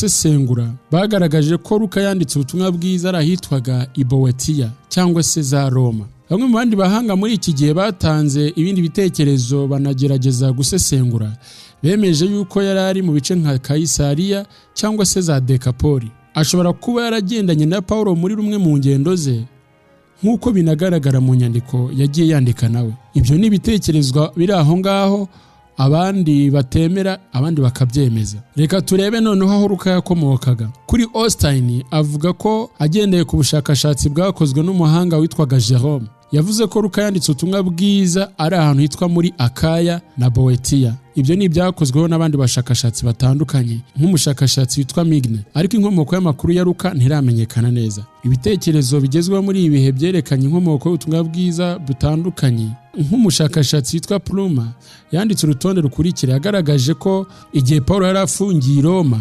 gusesengura bagaragaje ko Luka yanditse ubutumwa bwiza arahitwaga i Boetiya cyangwa se za Roma. Bamwe mu bandi bahanga muri iki gihe batanze ibindi bitekerezo banagerageza gusesengura, bemeje yuko yari ari mu bice nka Kaisariya cyangwa se za Dekapoli. Ashobora kuba yaragendanye na Paulo muri rumwe mu ngendo ze nk'uko binagaragara mu nyandiko yagiye yandika nawe. Ibyo ni ibitekerezwa biri aho ngaho, abandi batemera, abandi bakabyemeza. Reka turebe noneho aho Luka yakomokaga. Kuri Austin avuga ko agendeye ku bushakashatsi bwakozwe n'umuhanga witwaga Jerome, yavuze ko Luka yanditse ubutumwa bwiza ari ahantu hitwa muri Akaya na Boetiya. Ibyo ni ibyakozweho n'abandi bashakashatsi batandukanye nk'umushakashatsi witwa Migne, ariko inkomoko y'amakuru ya Luka ntiramenyekana neza. Ibitekerezo bigezweho muri ibi bihe byerekanye inkomoko y'ubutumwa bwiza butandukanye. Nk'umushakashatsi witwa Pluma yanditse urutonde rukurikira, yagaragaje ko igihe Paulo yari afungiye i Roma